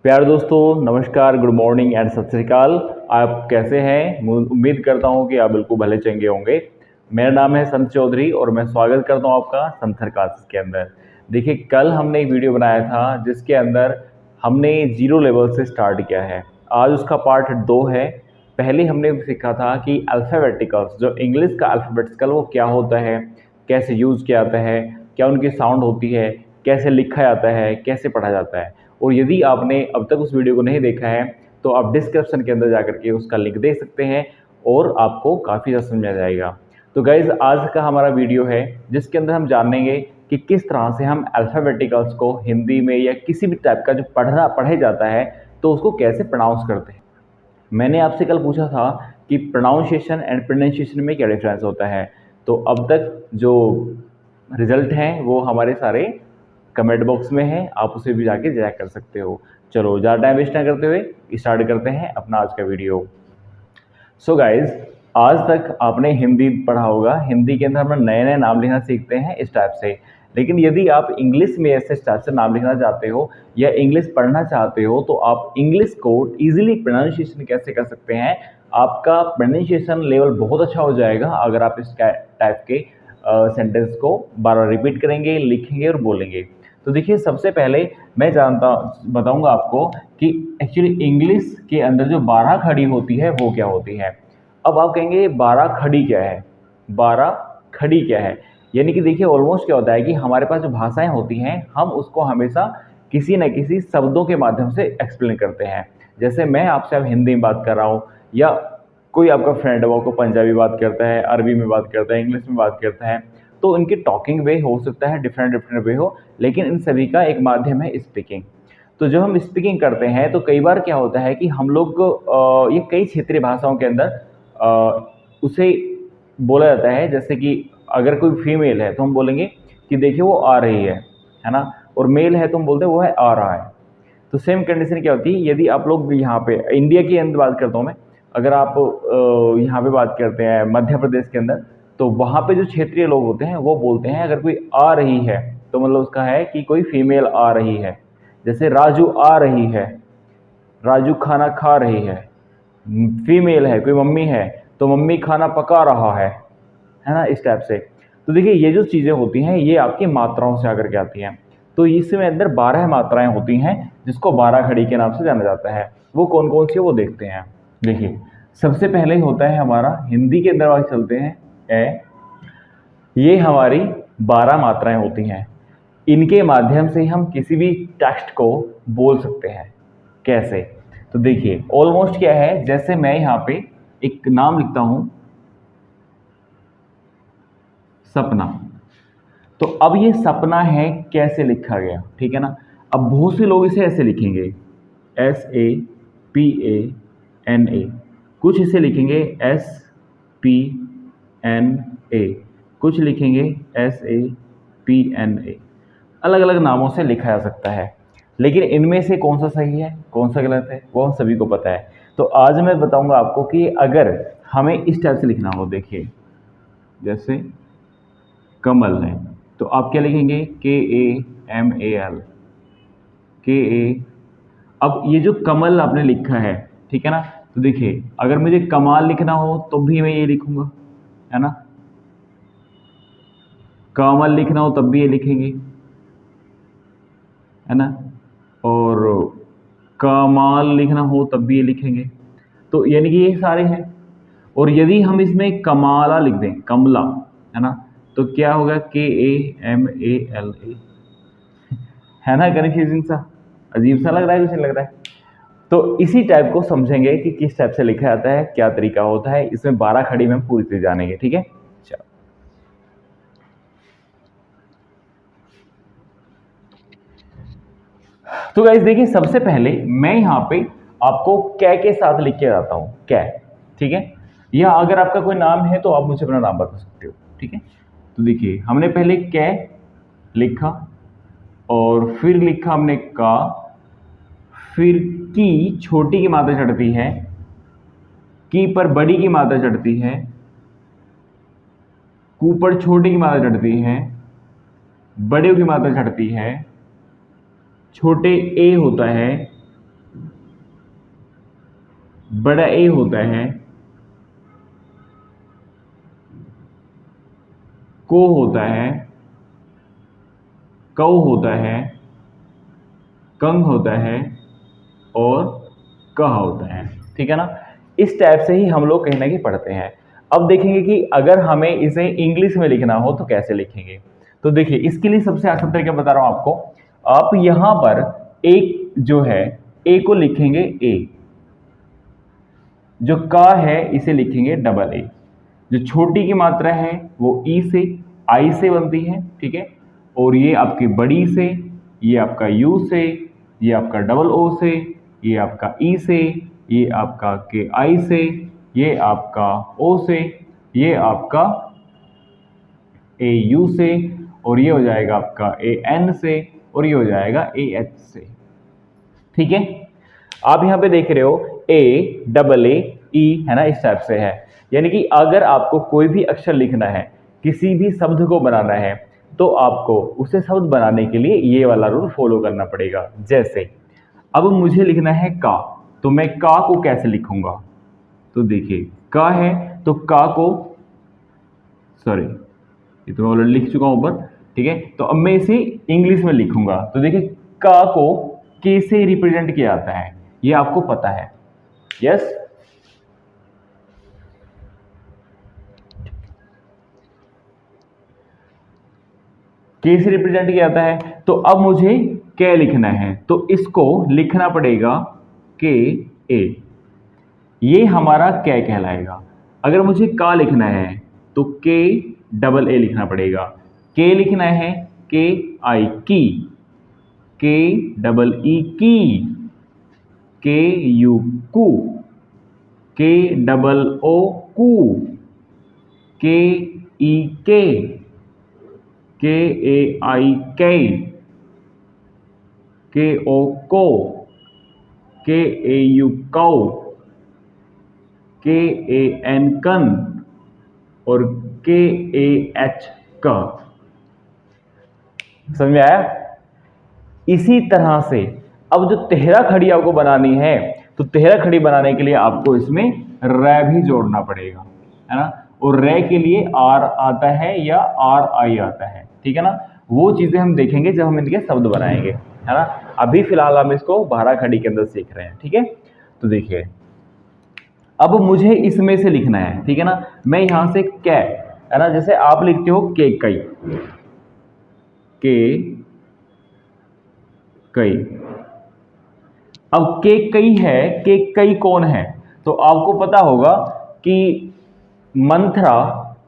प्यारे दोस्तों, नमस्कार, गुड मॉर्निंग एंड सत श्री अकाल। आप कैसे हैं? उम्मीद करता हूं कि आप बिल्कुल भले चंगे होंगे। मेरा नाम है संत चौधरी और मैं स्वागत करता हूं आपका संथर क्लासेस के अंदर। देखिए, कल हमने एक वीडियो बनाया था जिसके अंदर हमने जीरो लेवल से स्टार्ट किया है। आज उसका पार्ट 2 है। पहले हमने सीखा था कि अल्फ़ाबेटिकल्स, जो इंग्लिश का अल्फ़ाबेटिकल वो क्या होता है, कैसे यूज़ किया जाता है, क्या उनकी साउंड होती है, कैसे लिखा जाता है, कैसे पढ़ा जाता है। और यदि आपने अब तक उस वीडियो को नहीं देखा है तो आप डिस्क्रिप्शन के अंदर जाकर के उसका लिंक देख सकते हैं और आपको काफ़ी ज़्यादा समझ में आ जाएगा। तो गाइज़, आज का हमारा वीडियो है जिसके अंदर हम जानेंगे कि किस तरह से हम अल्फ़ाबेटिकल्स को हिंदी में या किसी भी टाइप का जो पढ़े जाता है तो उसको कैसे प्रोनाउंस करते हैं। मैंने आपसे कल पूछा था कि प्रोनाउंसिएशन एंड प्रोनाउंसिएशन में क्या डिफरेंस होता है। तो अब तक जो रिजल्ट हैं वो हमारे सारे कमेंट बॉक्स में है, आप उसे भी जाके चेक कर सकते हो। चलो, ज़्यादा टाइम वेस्ट ना करते हुए स्टार्ट करते हैं अपना आज का वीडियो। सो गाइज, आज तक आपने हिंदी पढ़ा होगा। हिंदी के अंदर हम नए नए नाम लिखना सीखते हैं इस टाइप से। लेकिन यदि आप इंग्लिश में ऐसे टाइप से नाम लिखना चाहते हो या इंग्लिश पढ़ना चाहते हो तो आप इंग्लिश को ईजिली प्रोनाउंसिएशन कैसे कर सकते हैं। आपका प्रोनाउंसिएशन लेवल बहुत अच्छा हो जाएगा अगर आप इस टाइप के सेंटेंस को बार बार रिपीट करेंगे, लिखेंगे और बोलेंगे। तो देखिए, सबसे पहले मैं बताऊंगा आपको कि एक्चुअली इंग्लिश के अंदर जो 12 खड़ी होती है वो क्या होती है। अब आप कहेंगे 12 खड़ी क्या है, 12 खड़ी क्या है। यानी कि देखिए, ऑलमोस्ट क्या होता है कि हमारे पास जो भाषाएं होती हैं हम उसको हमेशा किसी न किसी शब्दों के माध्यम से एक्सप्लेन करते हैं। जैसे मैं आपसे अब हिंदी में बात कर रहा हूँ या कोई आपका फ्रेंड है वो को पंजाबी बात करता है, अरबी में बात करता है, इंग्लिश में बात करता है। तो इनकी टॉकिंग वे हो सकता है डिफरेंट डिफरेंट वे हो, लेकिन इन सभी का एक माध्यम है स्पीकिंग। तो जब हम स्पीकिंग करते हैं तो कई बार क्या होता है कि हम लोग ये कई क्षेत्रीय भाषाओं के अंदर उसे बोला जाता है। जैसे कि अगर कोई फीमेल है तो हम बोलेंगे कि देखिए वो आ रही है ना। और मेल है तो हम बोलते हैं वो है आ रहा है। तो सेम कंडीशन क्या होती है यदि आप लोग यहाँ पे इंडिया के अंदर बात करता हूँ मैं। अगर आप यहाँ पे बात करते हैं मध्य प्रदेश के अंदर, तो वहाँ पे जो क्षेत्रीय लोग होते हैं वो बोलते हैं अगर कोई आ रही है तो मतलब उसका है कि कोई फीमेल आ रही है। जैसे राजू आ रही है, राजू खाना खा रही है। फीमेल है, कोई मम्मी है तो मम्मी खाना पका रहा है ना, इस टाइप से। तो देखिए, ये जो चीज़ें होती हैं ये आपकी मात्राओं से आकर के आती हैं। तो इसमें अंदर 12 मात्राएं होती हैं जिसको 12 खड़ी के नाम से जाना जाता है। वो कौन कौन सी है वो देखते हैं। देखिए, सबसे पहले होता है हमारा हिंदी के अंदर बात चलते हैं ए। ये हमारी 12 मात्राएं होती हैं। इनके माध्यम से हम किसी भी टेक्स्ट को बोल सकते हैं। कैसे? तो देखिए, ऑलमोस्ट क्या है, जैसे मैं यहाँ पे एक नाम लिखता हूं सपना। तो अब ये सपना है कैसे लिखा गया, ठीक है ना। अब बहुत से लोग इसे ऐसे लिखेंगे SAPANA, कुछ इसे लिखेंगे SPNA, कुछ लिखेंगे SAPNA। अलग अलग नामों से लिखा जा सकता है, लेकिन इनमें से कौन सा सही है कौन सा गलत है वो हम सभी को पता है। तो आज मैं बताऊंगा आपको कि अगर हमें इस टाइप से लिखना हो, देखिए जैसे कमल है तो आप क्या लिखेंगे KAMAL, KA। अब ये जो कमल आपने लिखा है, ठीक है ना। तो देखिए, अगर मुझे कमाल लिखना हो तो भी मैं ये लिखूंगा, है ना। कमल लिखना हो तब भी ये लिखेंगे, है ना। और कमाल लिखना हो तब भी ये लिखेंगे। तो यानी कि ये सारे हैं। और यदि हम इसमें कमाला लिख दें, कमला, है ना, तो क्या होगा KAMALA, है ना। कन्फ्यूजिंग सा, अजीब सा लग रहा है, कुछ नहीं लग रहा है। तो इसी टाइप को समझेंगे कि किस टाइप से लिखा जाता है, क्या तरीका होता है। इसमें 12 खड़ी में हम पूरी तरह जानेंगे, ठीक है। चलो, तो गाइस देखिए, सबसे पहले मैं यहाँ पे आपको कै के साथ लिख के जाता हूँ, कै, ठीक है। या अगर आपका कोई नाम है तो आप मुझे अपना नाम बता सकते हो, ठीक है। तो देखिए, हमने पहले कै लिखा और फिर लिखा हमने का, फिर की छोटी की मात्रा चढ़ती है, की पर बड़ी की मात्रा चढ़ती है, कू पर छोटी की मात्रा चढ़ती है, बड़े की मात्रा चढ़ती है, छोटे ए होता है, बड़ा ए होता है, को होता है, कौ होता है, कंग होता है और कह होता है। ठीक है ना। इस टाइप से ही हम लोग कहीं ना कहीं पढ़ते हैं। अब देखेंगे कि अगर हमें इसे इंग्लिश में लिखना हो तो कैसे लिखेंगे। तो देखिए, इसके लिए सबसे आसान तरीका बता रहा हूं आपको। आप यहां पर एक जो है ए को लिखेंगे ए, जो का है इसे लिखेंगे डबल ए, जो छोटी की मात्रा है वो ई से आई से बनती है। ठीक है। और ये आपकी बड़ी से, ये आपका यू से, ये आपका डबल ओ से, ये आपका ई से, ये आपका के आई से, ये आपका ओ से, ये आपका ए यू से, और ये हो जाएगा आपका ए एन से, और ये हो जाएगा ए एच से। ठीक है। आप यहां पे देख रहे हो ए डबल ए ई है ना, इस टाइप से है। यानी कि अगर आपको कोई भी अक्षर लिखना है, किसी भी शब्द को बनाना है, तो आपको उसे शब्द बनाने के लिए ये वाला रूल फॉलो करना पड़ेगा। जैसे अब मुझे लिखना है का, तो मैं का को कैसे लिखूंगा। तो देखिए, का है तो का को, सॉरी ये तो मैं ऑलरेडी लिख चुका हूं ऊपर। ठीक है। तो अब मैं इसे इंग्लिश में लिखूंगा। तो देखिए, का को के से रिप्रेजेंट किया जाता है, ये आपको पता है। यस। के से रिप्रेजेंट किया जाता है। तो अब मुझे के लिखना है, तो इसको लिखना पड़ेगा के ए, ये हमारा कै कहलाएगा। अगर मुझे का लिखना है तो के डबल ए लिखना पड़ेगा। के लिखना है के आई की, के डबल ई की, के यू कू, के डबल ओ कू, के ई के ए आई के ओ को, के ए यू कौ, के ए एन कन, और के ए एच का। समझ में आया। इसी तरह से अब जो तेहरा खड़ी आपको बनानी है, तो तेहरा खड़ी बनाने के लिए आपको इसमें रै भी जोड़ना पड़ेगा, है ना। और रै के लिए आर आता है या आर आई आता है। ठीक है ना। वो चीजें हम देखेंगे जब हम इनके शब्द बनाएंगे, है ना। अभी फिलहाल हम इसको बारह खड़ी के अंदर सीख रहे हैं। ठीक है। तो देखिए, अब मुझे इसमें से लिखना है। ठीक है ना। मैं यहां से कै, है ना, जैसे आप लिखते हो के कई, के कई। अब के कई है, के कई कौन है। तो आपको पता होगा कि मंथरा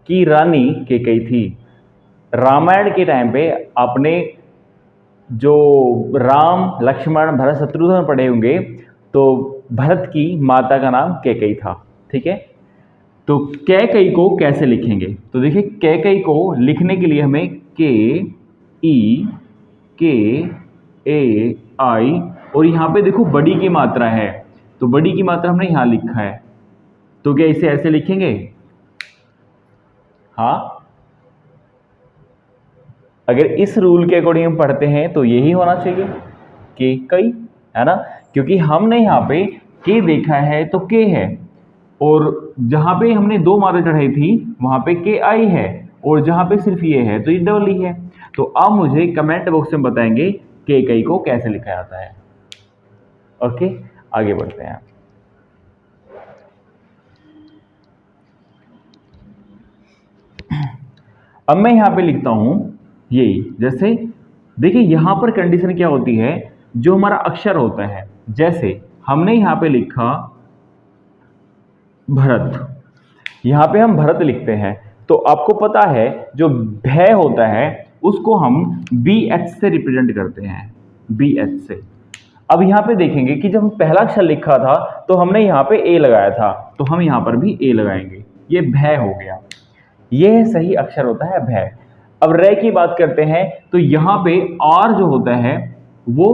की रानी के कई थी। रामायण के टाइम पे आपने जो राम लक्ष्मण भरत शत्रुघ्न पढ़े होंगे, तो भरत की माता का नाम कैकई था। ठीक है। तो कैकई को कैसे लिखेंगे। तो देखिए, कैकई को लिखने के लिए हमें के ई, के ए आई, और यहां पे देखो बड़ी की मात्रा है, तो बड़ी की मात्रा हमने यहां लिखा है। तो क्या इसे ऐसे लिखेंगे। हाँ, अगर इस रूल के अकॉर्डिंग हम पढ़ते हैं तो यही होना चाहिए, के कई, है ना। क्योंकि हमने यहाँ पे के देखा है तो के है, और जहां पे हमने दो मात्रा चढ़ाई थी वहां पे के आई है, और जहां पे सिर्फ ये है तो ये डबल ही है। तो अब मुझे कमेंट बॉक्स में बताएंगे के कई को कैसे लिखा जाता है। ओके, आगे बढ़ते हैं। अब मैं यहां पे लिखता हूं यही, जैसे देखिए यहां पर कंडीशन क्या होती है, जो हमारा अक्षर होता है, जैसे हमने यहां पे लिखा भरत, यहां पे हम भरत लिखते हैं, तो आपको पता है जो भय होता है उसको हम बी एच से रिप्रेजेंट करते हैं, बी एच से। अब यहां पे देखेंगे कि जब हम पहला अक्षर लिखा था तो हमने यहां पे ए लगाया था, तो हम यहां पर भी ए लगाएंगे, ये भय हो गया। ये सही अक्षर होता है भय। अब रे की बात करते हैं तो यहां पे आर जो होता है वो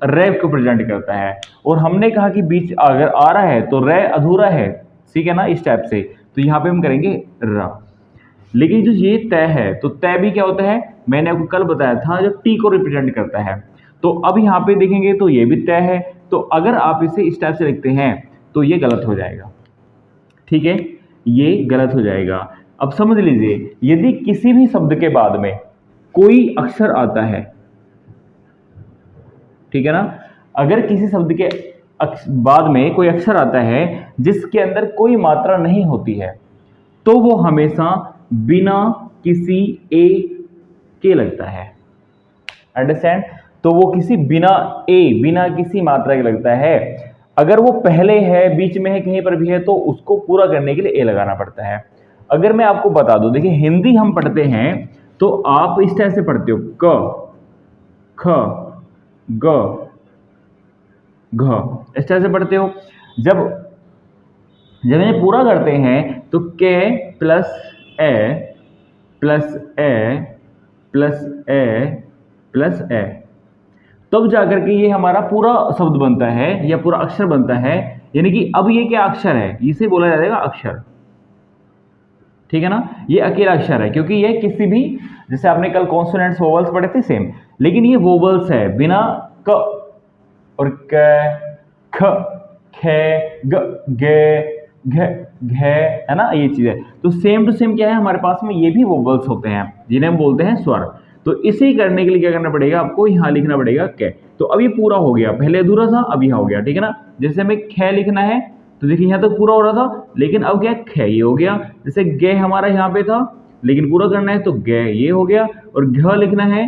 रे को प्रेजेंट करता है, और हमने कहा कि बीच अगर आ रहा है तो रे अधूरा है, ठीक है ना, इस टाइप से। तो यहां पे हम करेंगे र। लेकिन जो ये तय है, तो तय भी क्या होता है, मैंने आपको कल बताया था, जो टी को रिप्रेजेंट करता है। तो अब यहां पे देखेंगे तो ये भी तय है। तो अगर आप इसे इस टाइप से लिखते हैं तो ये गलत हो जाएगा। ठीक है, ये गलत हो जाएगा। अब समझ लीजिए, यदि किसी भी शब्द के बाद में कोई अक्षर आता है, ठीक है ना, अगर किसी शब्द के बाद में कोई अक्षर आता है जिसके अंदर कोई मात्रा नहीं होती है, तो वो हमेशा बिना किसी ए के लगता है। अंडरस्टैंड? तो वो बिना किसी मात्रा के लगता है। अगर वो पहले है, बीच में है, कहीं पर भी है, तो उसको पूरा करने के लिए ए लगाना पड़ता है। अगर मैं आपको बता दूं, देखिए हिंदी हम पढ़ते हैं तो आप इस तरह से पढ़ते हो, क, ख, ग, घ, इस तरह से पढ़ते हो। जब इन्हें पूरा करते हैं तो के प्लस ए प्लस ए प्लस ए प्लस ए, तब जाकर के ये हमारा पूरा शब्द बनता है या पूरा अक्षर बनता है। यानी कि अब ये क्या अक्षर है, इसे बोला जाएगा अक्षर। ठीक है ना, ये अकेला अक्षर है, क्योंकि ये किसी भी, जैसे आपने कल कॉन्सोनेंट्स वोवल्स पढ़े थे सेम, लेकिन ये वोवल्स है, बिना क और क, ख, खे, ग, गे, घ, घ, है ना, ये चीज है। तो सेम टू सेम क्या है हमारे पास में, ये भी वोवल्स होते हैं जिन्हें हम बोलते हैं स्वर। तो इसे करने के लिए क्या करना पड़ेगा आपको, यहाँ लिखना पड़ेगा क। तो अब ये पूरा हो गया, पहले अधूरा था, अब यहाँ हो गया। ठीक है ना, जैसे हमें ख लिखना है तो देखिए यहाँ तक पूरा हो रहा था, लेकिन अब क्या ख ये हो गया। जैसे गे हमारा यहाँ पे था, लेकिन पूरा करना है तो गे ये हो गया। और घ लिखना है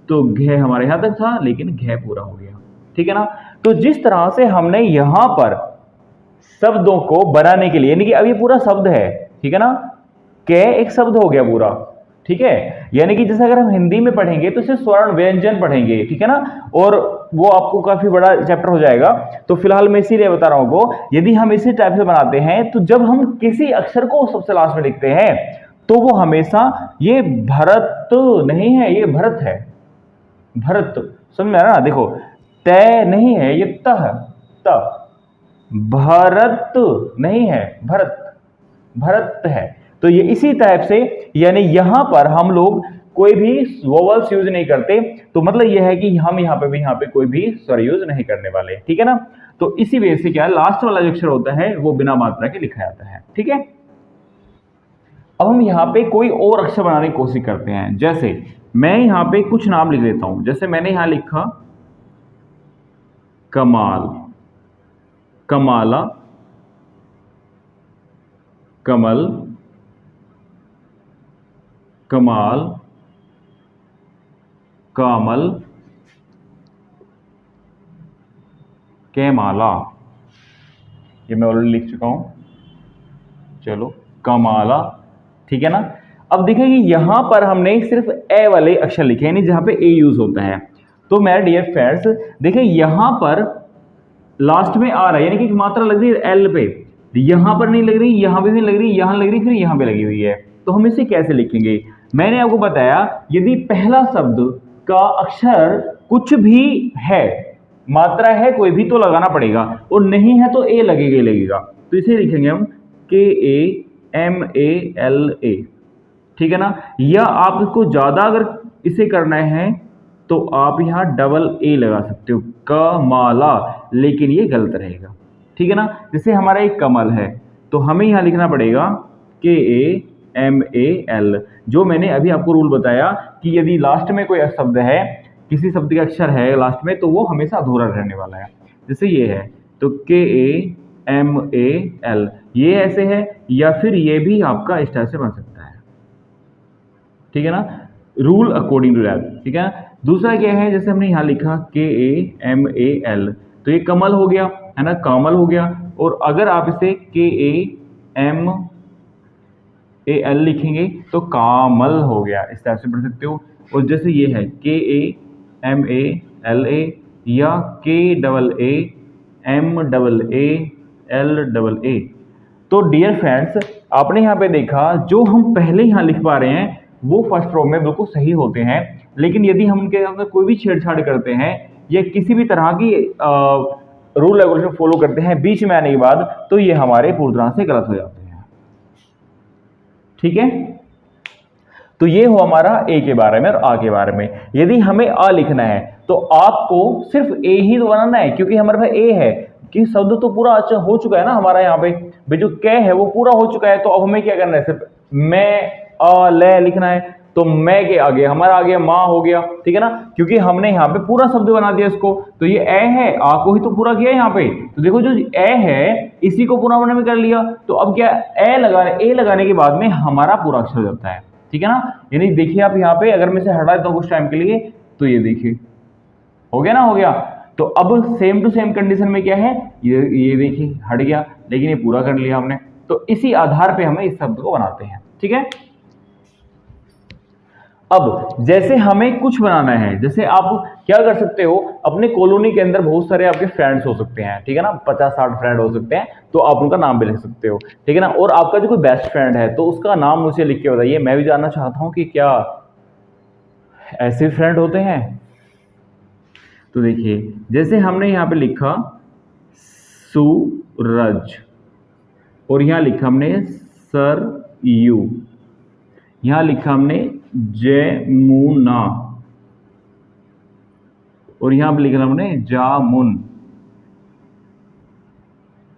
तो घ हमारे यहाँ तक था, लेकिन घ पूरा हो गया। ठीक है ना, तो जिस तरह से हमने यहाँ पर शब्दों को बनाने के लिए, यानी कि अब ये पूरा शब्द है, ठीक है ना, के एक शब्द हो गया पूरा। ठीक है, यानी कि जैसे अगर हम हिंदी में पढ़ेंगे तो इसे स्वर्ण व्यंजन पढ़ेंगे, ठीक है ना, और वो आपको काफी बड़ा चैप्टर हो जाएगा। तो फिलहाल मैं इसीलिए बता रहा हूं आपको, यदि हम इसी टाइप से बनाते हैं तो जब हम किसी अक्षर को सबसे लास्ट में लिखते हैं तो वो हमेशा, ये भरत नहीं है, ये भरत है। भरत समझ में आ रहा ना, देखो तय नहीं है, ये तह, त, भरत नहीं है, भरत, भरत है। तो ये इसी टाइप से, यानी यहां पर हम लोग कोई भी वोवल्स यूज नहीं करते, तो मतलब यह है कि हम यहाँ पे कोई भी स्वर यूज नहीं करने वाले। ठीक है ना, तो इसी वजह से क्या है, लास्ट वाला जो अक्षर होता है वो बिना मात्रा के लिखा जाता है। ठीक है, अब हम यहाँ पे कोई और अक्षर बनाने की कोशिश करते हैं। जैसे मैं यहाँ पे कुछ नाम लिख लेता हूं, जैसे मैंने यहां लिखा कमाल, कमाला, कमल, कमाल, कामल, कैमाला, ये मैं ऑलरेडी लिख चुका हूं। चलो कमाला, ठीक है ना। अब देखिए कि यहां पर हमने सिर्फ ए वाले अक्षर लिखे, यानी जहां पे ए यूज होता है। तो मेरे डियर फ्रेंड्स देखिए यहां पर लास्ट में आ रहा है, यानी कि मात्रा लग रही है एल पे, यहां पर नहीं लग रही, यहां पे नहीं लग रही, यहां लग रही, फिर यहां पे लगी हुई है। तो हम इसे कैसे लिखेंगे, मैंने आपको बताया यदि पहला शब्द का अक्षर कुछ भी है, मात्रा है कोई भी, तो लगाना पड़ेगा, और नहीं है तो ए लगेगा ही लगेगा। तो इसे लिखेंगे हम KAMALA, ठीक है ना। या आपको ज्यादा अगर इसे करना है तो आप यहाँ डबल ए लगा सकते हो, कमाला, लेकिन ये गलत रहेगा। ठीक है ना, जैसे हमारा एक कमल है तो हमें यहाँ लिखना पड़ेगा KAMAL। जो मैंने अभी आपको रूल बताया कि यदि लास्ट में कोई शब्द है, किसी शब्द का अक्षर है लास्ट में, तो वो हमेशा अधूरा रहने वाला है। जैसे ये है तो KAMAL, ये ऐसे है, या फिर ये भी आपका इस तरह से बन सकता है। ठीक है ना, रूल अकॉर्डिंग टू दैट। ठीक है, दूसरा क्या है, जैसे हमने यहाँ लिखा KAMAL, तो ये कमल हो गया, है ना, कामल हो गया। और अगर आप इसे KAMAL लिखेंगे तो कामल हो गया, इस तरह से पढ़ सकते हो। और जैसे ये है KAMALA या KAAMAALA। तो डियर फ्रेंड्स आपने यहाँ पे देखा, जो हम पहले यहाँ लिख पा रहे हैं वो फर्स्ट रो में बिल्कुल सही होते हैं, लेकिन यदि हम उनके अंदर कोई भी छेड़छाड़ करते हैं या किसी भी तरह की रूल रेगुलेशन फॉलो करते हैं बीच में आने के बाद, तो ये हमारे पूरी तरह से गलत हो जाते हैं। ठीक है, तो ये हो हमारा ए के बारे में और आ के बारे में। यदि हमें अ लिखना है तो आपको सिर्फ ए ही तो बनाना है, क्योंकि हमारे पास ए है कि शब्द तो पूरा अच्छा हो चुका है ना हमारा यहाँ पे, भाई जो कै है वो पूरा हो चुका है। तो अब हमें क्या करना है, सिर्फ मैं अ ले लिखना है। तो मैं के आगे हमारा आ गया माँ हो गया, ठीक है ना, क्योंकि हमने यहाँ पे पूरा शब्द बना दिया इसको। तो ये ए है, आ को ही तो पूरा किया यहाँ पे। तो देखो जो ए है इसी को पूरा बनाने में कर लिया। तो अब क्या ए लगाने के बाद में हमारा पूरा अक्षर हो जाता है, ठीक है ना। यानी देखिए आप यहाँ पे अगर मैं इसे हटा देता हूँ कुछ टाइम के लिए, तो ये देखिए हो गया ना, हो गया। तो अब सेम टू सेम कंडीशन में क्या है, ये देखिए हट गया, लेकिन ये पूरा कर लिया हमने। तो इसी आधार पे हमें इस शब्द को बनाते हैं, ठीक है। अब जैसे हमें कुछ बनाना है, जैसे आप क्या कर सकते हो, अपने कॉलोनी के अंदर बहुत सारे आपके फ्रेंड्स हो सकते हैं, ठीक है ना, 50-60 फ्रेंड हो सकते हैं। तो आप उनका नाम भी लिख सकते हो, ठीक है ना। और आपका जो कोई बेस्ट फ्रेंड है तो उसका नाम मुझे लिख के बताइए। मैं भी जानना चाहता हूं कि क्या ऐसे फ्रेंड होते हैं। तो देखिए जैसे हमने यहाँ पे लिखा सूरज, और यहाँ लिखा हमने सरयू, यहाँ लिखा हमने जमुना, और यहां पर लिखा हमने जामुन,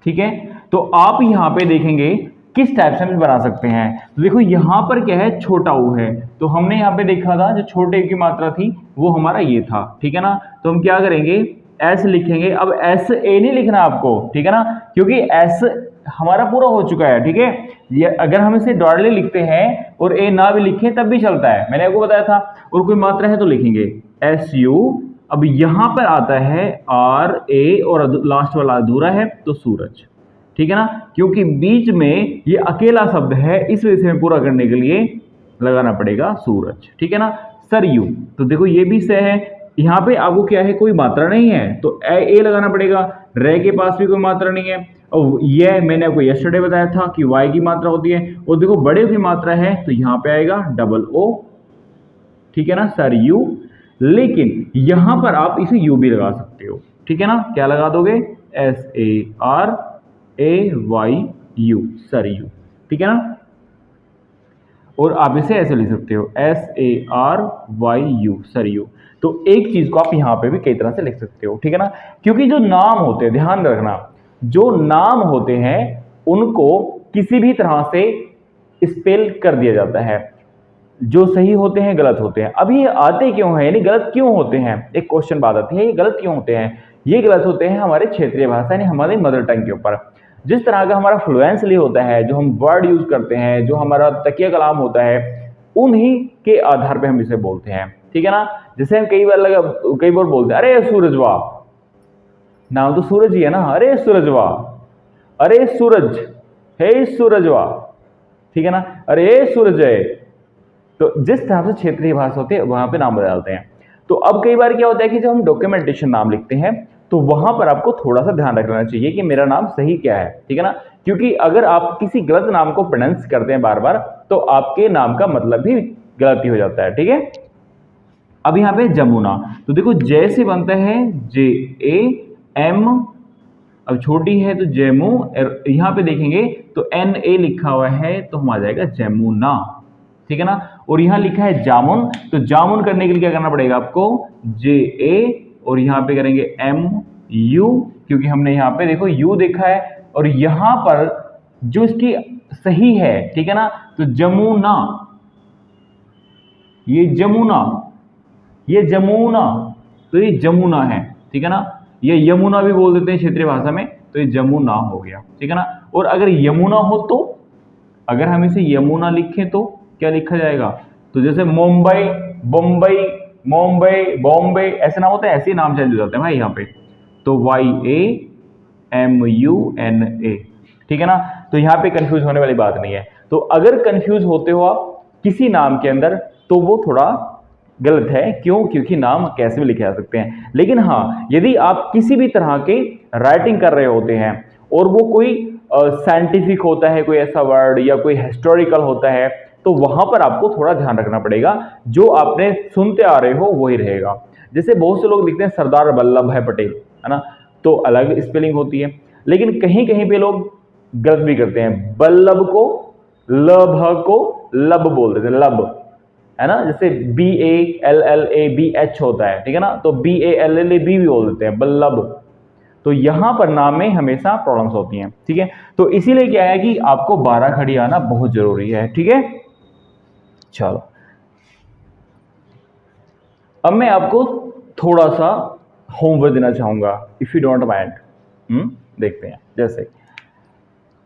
ठीक है। तो आप यहां पे देखेंगे किस टाइप से हम बना सकते हैं। तो देखो यहां पर क्या है, छोटा ऊ है। तो हमने यहां पे देखा था जो छोटे की मात्रा थी वो हमारा ये था, ठीक है ना। तो हम क्या करेंगे, एस लिखेंगे। अब एस ए नहीं लिखना आपको, ठीक है ना, क्योंकि एस हमारा पूरा हो चुका है, ठीक है। ये अगर हम इसे डॉटली लिखते हैं और ए ना भी लिखें तब भी चलता है, मैंने आपको बताया था। और कोई मात्रा है तो लिखेंगे एस यू। अब यहां पर आता है आर ए और लास्ट वाला अधूरा है तो सूरज, ठीक है ना, क्योंकि बीच में ये अकेला शब्द है, इस वजह से पूरा करने के लिए लगाना पड़ेगा सूरज, ठीक है ना। सरयू, तो देखो ये भी से है, यहाँ पे आपको क्या है, कोई मात्रा नहीं है तो ए लगाना पड़ेगा। रे के पास भी कोई मात्रा नहीं है, और ये मैंने आपको यस्टरडे बताया था कि वाई की मात्रा होती है। और देखो बड़े की मात्रा है तो यहाँ पे आएगा डबल ओ, ठीक है ना, सरयू। लेकिन यहां पर आप इसे यू भी लगा सकते हो, ठीक है ना। क्या लगा दोगे, SARAYU, सरयू, ठीक है ना। और आप इसे ऐसे लिख सकते हो SARYU, सरयू। तो एक चीज को आप यहां पे भी कई तरह से लिख सकते हो, ठीक है ना। क्योंकि जो नाम होते हैं, ध्यान रखना, जो नाम होते हैं उनको किसी भी तरह से स्पेल कर दिया जाता है, जो सही होते हैं गलत होते हैं। अब ये आते क्यों हैं, यानी गलत क्यों होते हैं, एक क्वेश्चन बात आती है, ये गलत क्यों होते हैं। ये गलत होते हैं हमारे क्षेत्रीय भाषा यानी हमारे मदर टंग के ऊपर। जिस तरह का हमारा फ्लुएंसली होता है, जो हम वर्ड यूज करते हैं, जो हमारा तकिया कलाम होता है, उन्हीं के आधार पर हम इसे बोलते हैं, ठीक है ना। जैसे हम कई बार बोलते हैं, अरे सूरजवा, नाम तो सूरज ही है ना, अरे सूरजवा, अरे सूरज, हे सूरजवा, ठीक है ना, अरे सूरज है। तो जिस तरह से क्षेत्रीय भाषा होती है वहां पे नाम बदलते हैं। तो अब कई बार क्या होता है कि जब हम डॉक्यूमेंटेशन नाम लिखते हैं तो वहां पर आपको थोड़ा सा ध्यान रखना चाहिए कि मेरा नाम सही क्या है, ठीक है ना। क्योंकि अगर आप किसी गलत नाम को प्रोनाउंस करते हैं बार बार तो आपके नाम का मतलब भी गलती हो जाता है, ठीक है। अब यहाँ पे जमुना, तो देखो जय से बनता है JAM, अब छोटी है तो जैमू, यहाँ पे देखेंगे तो NA लिखा हुआ है तो हम आ जाएगा जमुना, ठीक है ना। और यहाँ लिखा है जामुन, तो जामुन करने के लिए क्या करना पड़ेगा आपको, JA, और यहाँ पे करेंगे MU, क्योंकि हमने यहाँ पे देखो U देखा है, और यहाँ पर जो इसकी सही है, ठीक है ना, तो जमुना, ये जमुना, ये जमुना, तो ये जमुना है, ठीक है ना। ये यमुना भी बोल देते हैं क्षेत्रीय भाषा में, तो ये जमुना हो गया, ठीक है ना। और अगर यमुना हो तो, अगर हम इसे यमुना लिखें तो क्या लिखा जाएगा, तो जैसे मुंबई, बम्बई, मुंबई, बॉम्बे, ऐसे नाम होते हैं, ऐसे ही नाम चेंज हो जाते हैं भाई यहाँ पे। तो YAMUNA, ठीक है ना। तो यहाँ पे कंफ्यूज होने वाली बात नहीं है। तो अगर कंफ्यूज होते हो आप किसी नाम के अंदर तो वो थोड़ा गलत है, क्यों, क्योंकि नाम कैसे भी लिखे जा सकते हैं। लेकिन हाँ, यदि आप किसी भी तरह के राइटिंग कर रहे होते हैं और वो कोई साइंटिफिक होता है, कोई ऐसा वर्ड, या कोई हिस्टोरिकल होता है, तो वहां पर आपको थोड़ा ध्यान रखना पड़ेगा, जो आपने सुनते आ रहे हो वही रहेगा। जैसे बहुत से लोग लिखते हैं सरदार वल्लभ भाई पटेल, है ना, तो अलग स्पेलिंग होती है। लेकिन कहीं कहीं पे लोग गलत भी करते हैं, बल्लभ को लभ को लब बोल देते हैं, लब, है ना, जैसे BALLABH होता है, ठीक है ना, तो BALLAB भी बोल देते हैं, बल्लभ। तो यहां पर नाम में हमेशा प्रॉब्लम्स होती हैं, ठीक है। तो इसीलिए क्या है कि आपको 12 खड़ी आना बहुत जरूरी है, ठीक है। चलो अब मैं आपको थोड़ा सा होमवर्क देना चाहूंगा, इफ यू डोंट माइंड। देखते हैं, जैसे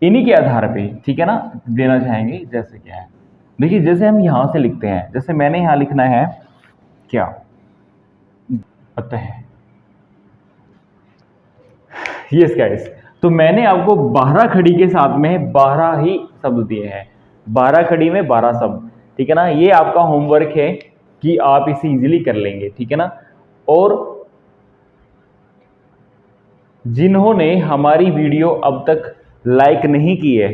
इन्हीं के आधार पे, ठीक है ना, देना चाहेंगे। जैसे क्या है, देखिए जैसे हम यहां से लिखते हैं, जैसे मैंने यहां लिखना है क्या, पता है, यस गाइस। तो मैंने आपको 12 खड़ी के साथ में 12 ही शब्द दिए हैं, 12 खड़ी में 12 शब्द, ठीक है ना। ये आपका होमवर्क है कि आप इसे इजीली कर लेंगे, ठीक है ना। और जिन्होंने हमारी वीडियो अब तक लाइक नहीं की है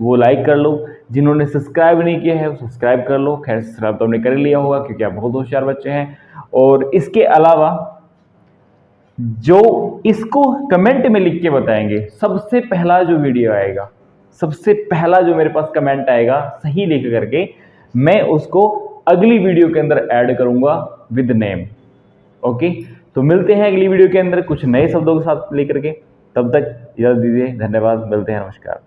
वो लाइक कर लो, जिन्होंने सब्सक्राइब नहीं किया है वो सब्सक्राइब कर लो। खैर सब्सक्राइब तो हमने कर लिया होगा क्योंकि आप बहुत होशियार बच्चे हैं। और इसके अलावा जो इसको कमेंट में लिख के बताएंगे, सबसे पहला जो वीडियो आएगा, सबसे पहला जो मेरे पास कमेंट आएगा सही लिख करके, मैं उसको अगली वीडियो के अंदर ऐड करूंगा विद नेम। ओके, तो मिलते हैं अगली वीडियो के अंदर कुछ नए शब्दों के साथ लेकर के। तब तक इजाजत दीजिए, धन्यवाद, मिलते हैं, नमस्कार।